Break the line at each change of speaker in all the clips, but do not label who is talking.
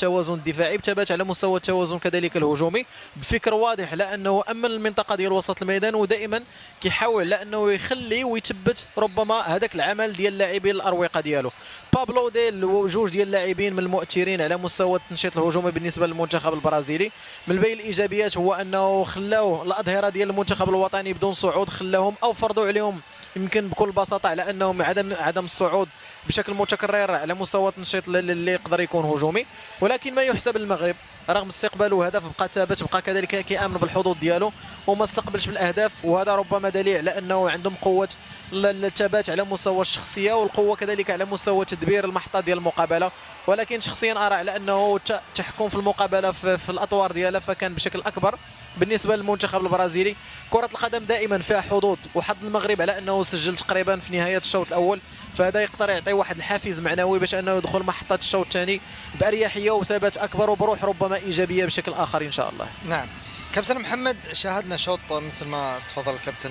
التوازن الدفاعي بثبات على مستوى التوازن كذلك الهجومي بفكر واضح لانه امن المنطقه ديال وسط الميدان، ودائما كيحاول لانه يخلي ويثبت ربما هذاك العمل ديال اللاعبين الاروقه ديالو. بابلو ديال جوج ديال اللاعبين من المؤثرين على مستوى التنشيط الهجومي بالنسبه للمنتخب البرازيلي. من بين الايجابيات هو انه خلاو الاظهره ديال المنتخب الوطني بدون صعود، خلاهم او فرضوا عليهم يمكن بكل بساطه على انهم عدم الصعود بشكل متكرر على مستوى التنشيط اللي يقدر يكون هجومي. ولكن ما يحسب المغرب رغم استقباله هدف بقى ثابت، بقى كذلك كيامن بالحظوظ ديالو وما استقبلش بالاهداف، وهذا ربما دليل على انه عندهم قوه الثبات على مستوى الشخصيه والقوه كذلك على مستوى تدبير المحطه ديال المقابله. ولكن شخصيا ارى على انه التحكم في المقابله في الاطوار ديالها فكان بشكل اكبر بالنسبه للمنتخب البرازيلي. كره القدم دائما فيها حظوظ، وحظ المغرب على انه سجل تقريبا في نهايه الشوط الاول، فهذا يقدر يعطي واحد الحافز معنوي باش انه يدخل محطه الشوط الثاني باريحيه وثبات اكبر وبروح ربما ايجابيه بشكل اخر ان شاء الله.
نعم كابتن محمد، شاهدنا شوط مثل ما تفضل الكابتن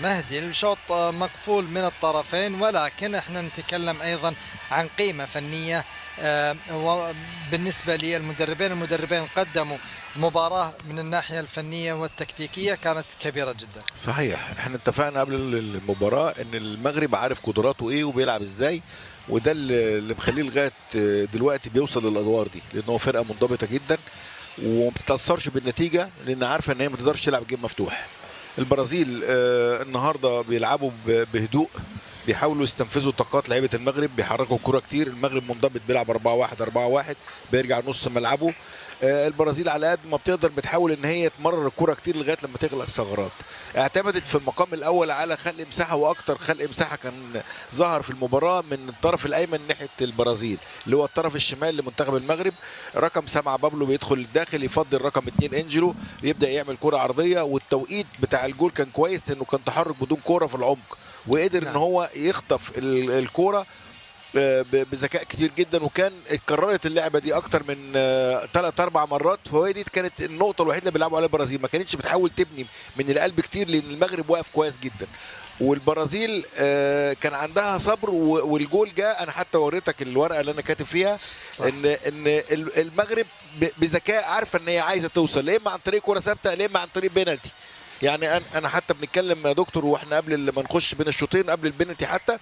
مهدي، الشوط مقفول من الطرفين، ولكن احنا نتكلم ايضا عن قيمه فنيه وبالنسبه المدربين قدموا مباراة من الناحية الفنية والتكتيكية كانت كبيرة جدا.
صحيح، احنا اتفقنا قبل المباراة ان المغرب عارف قدراته ايه وبيلعب ازاي، وده اللي مخليه لغاية دلوقتي بيوصل للادوار دي، لانه فرقة منضبطة جدا وما بتتاثرش بالنتيجة لان عارفة ان هي ما تقدرش تلعب جيم مفتوح. البرازيل النهارده بيلعبوا بهدوء، بيحاولوا يستنفذوا طاقات لعيبه المغرب، بيحركوا الكرة كتير. المغرب منضبط بيلعب 4-1 بيرجع نص ملعبه. البرازيل على قد ما بتقدر بتحاول ان هي تمرر الكرة كتير لغايه لما تغلق ثغرات. اعتمدت في المقام الاول على خلق مساحه، واكتر خلق مساحه كان ظهر في المباراه من الطرف الايمن ناحيه البرازيل اللي هو الطرف الشمال لمنتخب المغرب. رقم 7 بابلو بيدخل الداخل يفضل رقم 2 انجلو، يبدا يعمل كرة عرضيه، والتوقيت بتاع الجول كان كويس لانه كان تحرك بدون كرة في العمق، وقدر ان هو يخطف الكرة بذكاء كتير جدا. وكان اتكررت اللعبه دي اكتر من 3-4 مرات، فهي دي كانت النقطه الوحيده اللي بيلعبوا عليها البرازيل. ما كانتش بتحاول تبني من القلب كتير لان المغرب واقف كويس جدا، والبرازيل كان عندها صبر والجول جاء. انا حتى وريتك الورقه اللي انا كاتب فيها ان المغرب بذكاء عارفه ان هي عايزه توصل، لا اما عن طريق كره ثابته لا اما عن طريق بينالتي. يعني انا حتى بنتكلم يا دكتور واحنا قبل ما نخش بين الشوطين قبل البينالتي، حتى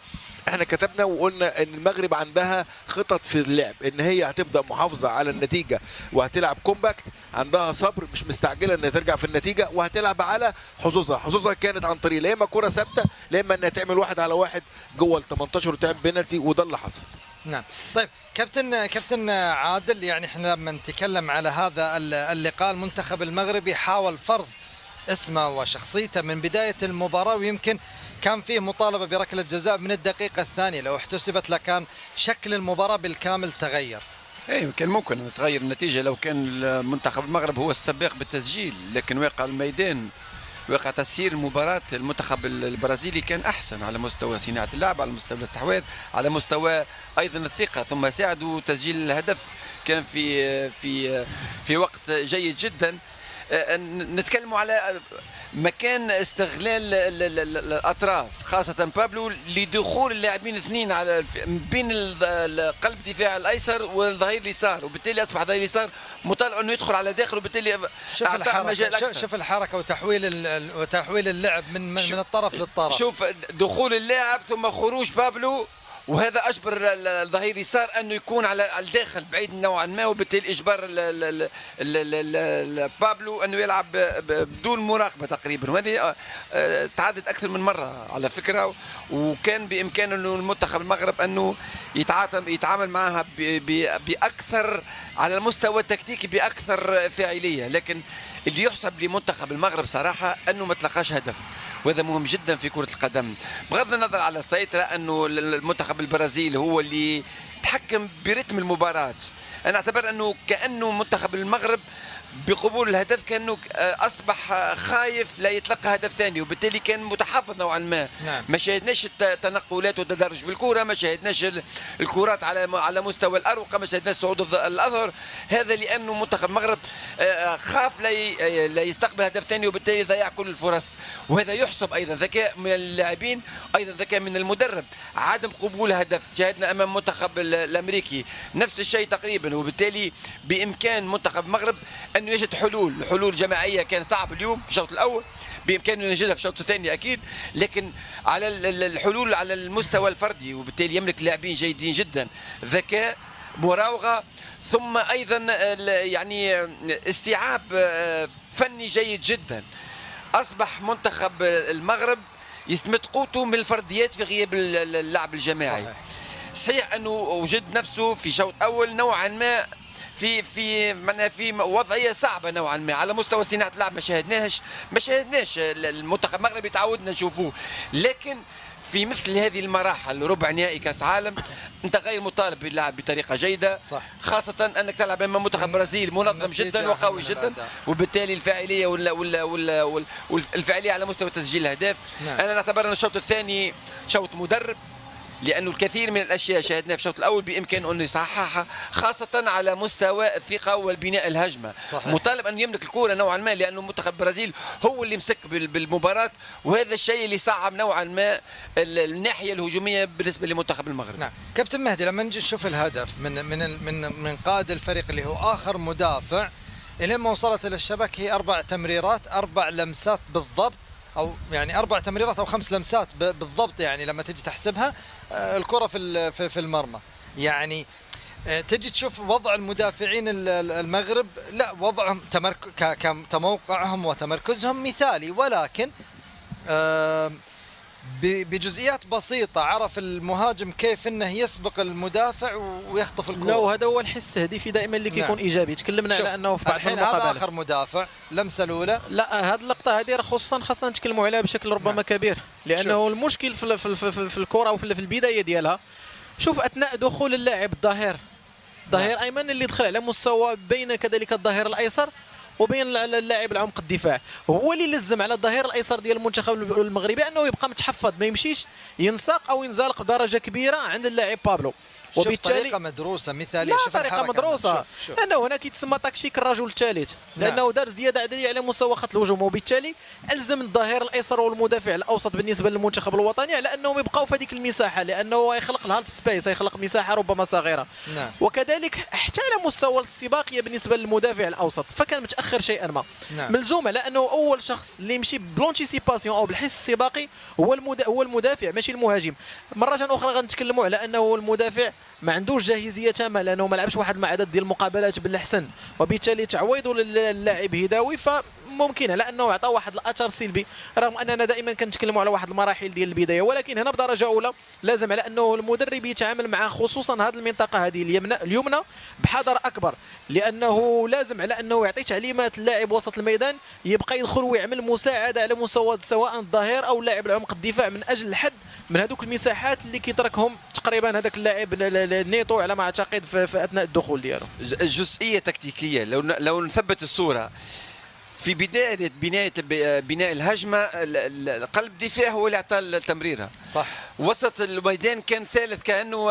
احنا كتبنا وقلنا ان المغرب عندها خطط في اللعب، ان هي هتفضل محافظه على النتيجه وهتلعب كومباكت، عندها صبر مش مستعجله انها ترجع في النتيجه، وهتلعب على حظوظها كانت عن طريق لا اما كره ثابته لا اما انها تعمل 1-على-1 جوه ال 18 وتعمل بينالتي، وده اللي حصل.
نعم. طيب كابتن عادل، يعني احنا لما نتكلم على هذا اللقاء، المنتخب المغربي حاول فرض اسمه وشخصيته من بداية المباراة، ويمكن كان فيه مطالبة بركلة جزاء من الدقيقة الثانية، لو احتسبت لكان شكل المباراة بالكامل تغير.
اي كان ممكن ان تغير النتيجة لو كان المنتخب المغرب هو السباق بالتسجيل، لكن واقع الميدان واقع تسيير المباراة المنتخب البرازيلي كان احسن على مستوى صناعة اللعب، على مستوى الاستحواذ، على مستوى ايضا الثقة، ثم ساعدوا تسجيل الهدف كان في وقت جيد جدا. نتكلموا على مكان استغلال الاطراف خاصه بابلو لدخول اللاعبين اثنين على بين قلب دفاع الايسر والظهير اليسار، وبالتالي اصبح الظهير اليسار مطالب انه يدخل على داخل، وبالتالي اعطى مجال اكثر.
شوف الحركه وتحويل اللعب من الطرف للطرف،
شوف دخول اللاعب ثم خروج بابلو، وهذا اجبر الظهير اليسار انه يكون على الداخل بعيد نوعا ما، وبالتالي اجبار بابلو انه يلعب بدون مراقبه تقريبا، وهذه تعادت اكثر من مره على فكره، وكان بامكانه انه المنتخب المغرب انه يتعامل معها باكثر على المستوى التكتيكي باكثر فاعليه. لكن اللي يحسب لمنتخب المغرب صراحه انه ما تلقاش هدف، وهذا مهم جدا في كرة القدم، بغض النظر على السيطرة أنه المنتخب البرازيل هو اللي تحكم برتم المباراة. أنا أعتبر أنه كأنه منتخب المغرب بقبول الهدف كانه اصبح خايف لا يتلقى هدف ثاني، وبالتالي كان متحفظ نوعا ما.
نعم.
ما شاهدناش التنقلات والتدرج بالكره، ما شاهدناش الكرات على مستوى الاروقه، ما شاهدناش صعود الاظهر. هذا لانه منتخب المغرب خاف لا يستقبل هدف ثاني، وبالتالي ضيع كل الفرص. وهذا يحسب ايضا ذكاء من اللاعبين، ايضا ذكاء من المدرب. عدم قبول هدف شاهدنا امام المنتخب الامريكي نفس الشيء تقريبا، وبالتالي بامكان منتخب المغرب انه يجد حلول جماعيه. كان صعب اليوم في الشوط الاول، بامكانه يجدها في الشوط الثاني اكيد، لكن على الحلول على المستوى الفردي، وبالتالي يملك لاعبين جيدين جدا، ذكاء، مراوغه، ثم ايضا يعني استيعاب فني جيد جدا. اصبح منتخب المغرب يستمد قوته من الفرديات في غياب اللعب الجماعي. صحيح انه وجد نفسه في شوط اول نوعا ما في وضعيه صعبه نوعا ما على مستوى صناعه اللعب. ما شاهدناش المنتخب المغربي تعودنا نشوفوه، لكن في مثل هذه المراحل ربع نهائي كاس عالم انت غير مطالب باللعب بطريقه جيده. صح. خاصه انك تلعب امام منتخب برازيل منظم جدا وقوي جدا، وبالتالي الفاعليه والفاعليه على مستوى تسجيل الاهداف. نعم. انا نعتبر ان الشوط الثاني شوط مدرب، لانه الكثير من الاشياء شاهدناها في الشوط الاول بامكانه انه يصححها، خاصه على مستوى الثقه والبناء الهجمه. صحيح. مطالب ان يملك الكره نوعا ما، لانه منتخب البرازيل هو اللي مسك بالمباراه، وهذا الشيء اللي صعب نوعا ما الناحيه الهجوميه بالنسبه لمنتخب المغرب.
نعم. كابتن مهدي، لما نجي نشوف الهدف من قائد الفريق اللي هو اخر مدافع الين ما وصلت الى الشبك، هي 4 تمريرات 4 لمسات بالضبط، او يعني 4 تمريرات او 5 لمسات بالضبط. يعني لما تجي تحسبها الكرة في المرمى، يعني تجي تشوف وضع المدافعين المغرب، لا وضعهم كموقعهم وتمركزهم مثالي، ولكن بجزئيات بسيطة عرف المهاجم كيف انه يسبق المدافع ويخطف الكرة.
لا، وهذا هو الحس الهدفي دائما اللي كيكون ايجابي. تكلمنا على انه في بعض
الحين هذا اخر مدافع لمسه الاولى.
لا، هذه اللقطه هذه خاصه نتكلموا عليها بشكل ربما كبير، لانه المشكل في الكره وفي البدايه ديالها. شوف اثناء دخول اللاعب الظهير ايمن اللي دخل على مستوى بين كذلك الظهير الايسر وبين اللاعب العمق الدفاع، هو اللي لزم على الظهير الايسر ديال المنتخب المغربي انه يبقى متحفظ، ما يمشيش ينساق او ينزلق بدرجه كبيره عند اللاعب بابلو.
وبالتالي طريقه مدروسه مثاليه.
لا، طريقه مدروسه، لانه هنا كيتسمى تكشيك الرجل الثالث، لانه دار زياده عدديه على مستوى خط الهجوم، وبالتالي الزم الظهير الايسر والمدافع الاوسط بالنسبه للمنتخب الوطني على انهم يبقاو في هذيك المساحه، لانه يخلق الهالف سبيس، يخلق مساحه ربما صغيره. نعم. وكذلك حتى على مستوى السباقيه بالنسبه للمدافع الاوسط فكان متاخر شيئا ما. نعم. ملزوم على انه اول شخص اللي يمشي بلونتيسيباسيون او بالحس السباقي هو المدافع ماشي المهاجم. مره اخرى غنتكلموا على انه المدافع ما عندوش جاهزيه تامه، لانه ما لعبش واحد المعدد ديال المقابلات بالاحسن، وبالتالي تعويضه للاعب هداوي فممكن على انه عطى واحد الاثر سلبي، رغم اننا دائما كنتكلموا على واحد المراحل ديال البدايه. ولكن هنا بدرجه اولى لازم على انه المدرب يتعامل مع خصوصا هذه المنطقه هذه اليمنى بحذر اكبر، لانه لازم على انه يعطي تعليمات اللاعب وسط الميدان يبقى يدخل ويعمل مساعده على مستوى سواء الظهير او لاعب العمق الدفاع من اجل الحد من هذوك المساحات اللي كيتركهم تقريبا هذاك اللاعب نيتو على ما اعتقد في اثناء الدخول ديالو.
الجزئيه تكتيكيه، لو نثبت الصوره في بدايه بناء الهجمه، قلب دفاع هو اللي اعطى التمريره. صح. وسط الميدان كان ثالث كانه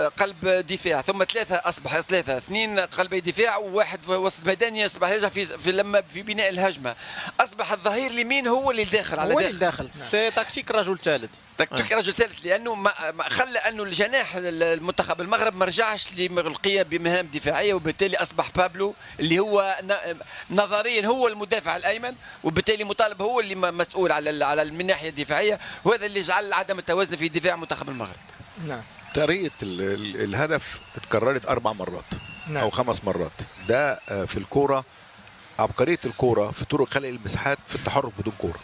قلب دفاع، ثم اصبح ثلاثه، 2 قلبي دفاع وواحد وسط الميدان يصبح يرجع في بناء الهجمه. اصبح الظهير اليمين هو اللي داخل على
داخل. سي تكتيك رجل ثالث.
تكتيك رجل ثالث، لانه ما خلى انه الجناح المنتخب المغرب ما رجعش للقيام بمهام دفاعيه، وبالتالي اصبح بابلو اللي هو نظريا هو المدافع الايمن، وبالتالي مطالب هو اللي مسؤول على من الناحيه الدفاعيه، وهذا اللي جعل عدم التوازن في دفاع منتخب المغرب.
نعم. طريقه الهدف اتكررت 4 مرات. نعم. او 5 مرات. ده في الكوره عبقريه الكوره في طرق خلق المساحات في التحرك بدون كوره.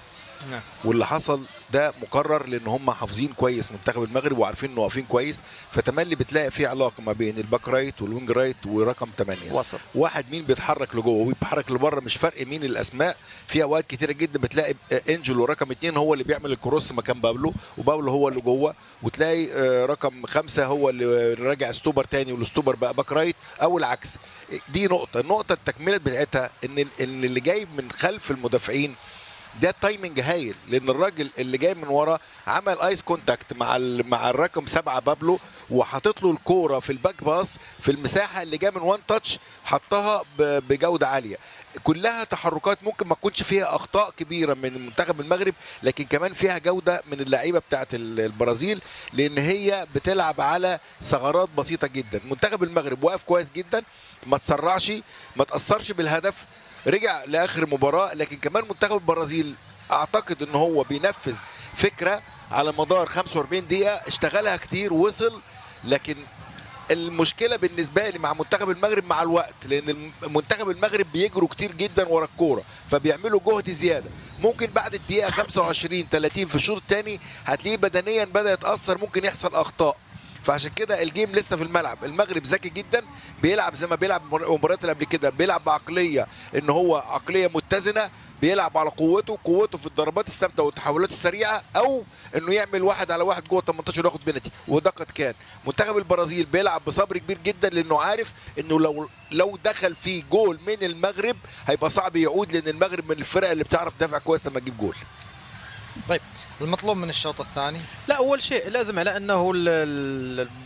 نعم.
واللي حصل ده مكرر لان هم حافظين كويس منتخب المغرب وعارفين انه واقفين كويس، فتملي بتلاقي في علاقه ما بين الباك رايت والوينج رايت ورقم 8
وسط.
واحد مين بيتحرك لجوه وبيتحرك لبره، مش فرق مين الاسماء. في اوقات كتيره جدا بتلاقي انجل ورقم 2 هو اللي بيعمل الكروس مكان بابلو، وبابلو هو اللي جوه، وتلاقي رقم 5 هو اللي راجع ستوبر تاني والستوبر بقى باك رايت او العكس. دي نقطه. النقطه التكمله بتاعتها ان اللي جاي من خلف المدافعين ده التايمنج هايل، لان الراجل اللي جاي من ورا عمل ايس كونتاكت مع الرقم 7 بابلو، وحاطط له الكوره في الباك باس في المساحه اللي جاي من وان تاتش، حطها بجوده عاليه. كلها تحركات ممكن ما تكونش فيها اخطاء كبيره من منتخب المغرب، لكن كمان فيها جوده من اللعيبه بتاعه البرازيل، لان هي بتلعب على ثغرات بسيطه جدا. منتخب المغرب واقف كويس جدا، ما تسرعش، ما تاثرش بالهدف، رجع لاخر مباراه. لكن كمان منتخب البرازيل اعتقد ان هو بينفذ فكره على مدار 45 دقيقه اشتغلها كتير، وصل. لكن المشكله بالنسبه لي مع منتخب المغرب مع الوقت، لان منتخب المغرب بيجروا كتير جدا ورا الكوره، فبيعملوا جهد زياده. ممكن بعد الدقيقه 25 30 في الشوط الثاني هتلاقيه بدنيا بدا يتاثر، ممكن يحصل اخطاء. فعشان كده الجيم لسه في الملعب. المغرب ذكي جدا، بيلعب زي ما بيلعب المباريات اللي قبل كده، بيلعب بعقليه ان هو عقليه متزنه، بيلعب على قوته في الضربات الثابته والتحولات السريعه، او انه يعمل 1 على 1 جوه 18 وياخد بنالتي، وده قد كان. منتخب البرازيل بيلعب بصبر كبير جدا، لانه عارف انه لو دخل فيه جول من المغرب هيبقى صعب يعود، لان المغرب من الفرق اللي بتعرف تدافع كويس لما تجيب جول.
طيب المطلوب من الشوط الثاني؟
لا، اول شيء لازم على انه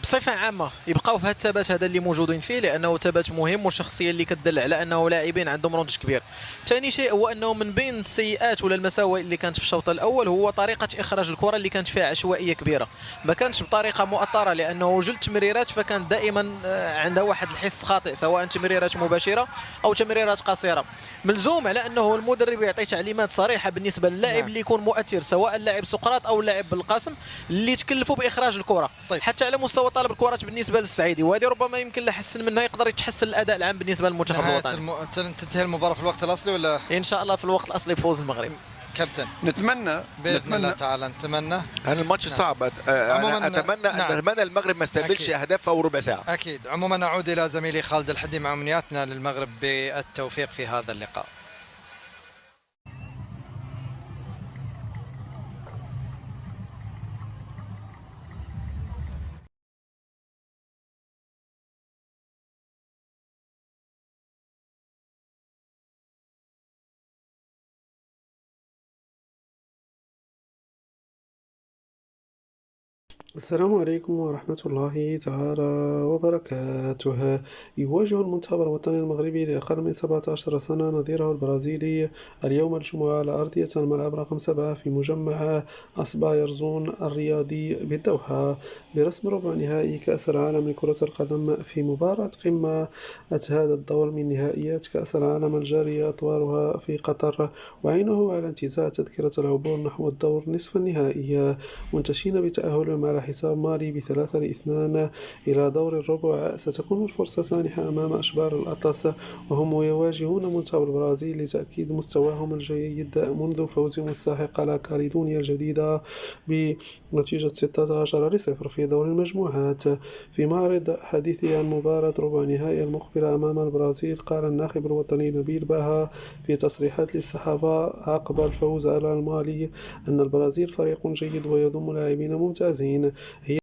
بصفه عامه يبقاو في هذا الثبات هذا اللي موجودين فيه، لانه ثبات مهم والشخصيه اللي كتدل على انه لاعبين عندهم نضج كبير. ثاني شيء هو انه من بين السيئات ولا المساوئ اللي كانت في الشوط الاول هو طريقه اخراج الكره اللي كانت فيها عشوائيه كبيره، ما كانش بطريقه مؤطره، لانه جل تمريرات فكان دائما عندها واحد الحس خاطئ، سواء تمريرات مباشره او تمريرات قصيره. ملزوم على انه المدرب يعطي تعليمات صريحه بالنسبه للاعب اللي يكون مؤثر، سواء اللاعب سقراط او اللاعب بالقاسم، اللي تكلفوا باخراج الكره.
طيب.
حتى على مستوى طلب الكرات بالنسبه للسعيدي، وهذه ربما يمكن يحسن منها، يقدر يتحسن الاداء العام بالنسبه للمنتخب الوطني.
تنتهي المباراه في الوقت الاصلي ولا
ان شاء الله في الوقت الاصلي بفوز المغرب.
كابتن
نتمنى
باذن الله تعالى، نتمنى.
انا الماتش صعب. انا اتمنى المغرب ما استقبلش اهداف في اول ربع ساعه.
اكيد. عموما اعود الى زميلي خالد الحدي مع امنياتنا للمغرب بالتوفيق في هذا اللقاء.
السلام عليكم ورحمة الله تعالى وبركاته. يواجه المنتخب الوطني المغربي لأقل من 17 سنة نظيره البرازيلي اليوم الجمعة على أرضية الملعب رقم 7 في مجمع أسبايرزون الرياضي بالدوحة برسم ربع نهائي كأس العالم لكرة القدم، في مباراة قمة هذا الدور من نهائيات كأس العالم الجارية أطوارها في قطر، وعينه على انتزاع تذكرة العبور نحو الدور نصف النهائي، منتشين بتأهلهم على حساب مالي ب3-2 إلى دور الربع. ستكون الفرصة سانحة أمام أشبار الأطلس، وهم يواجهون منتخب البرازيل لتأكيد مستواهم الجيد منذ فوزهم الساحق على كاليدونيا الجديدة بنتيجة 16-0 في دور المجموعات. في معرض حديثه عن مباراة ربع نهائي المقبلة أمام البرازيل، قال الناخب الوطني نبيل باها في تصريحات للصحافة عقب الفوز على المالي أن البرازيل فريق جيد ويضم لاعبين ممتازين. هي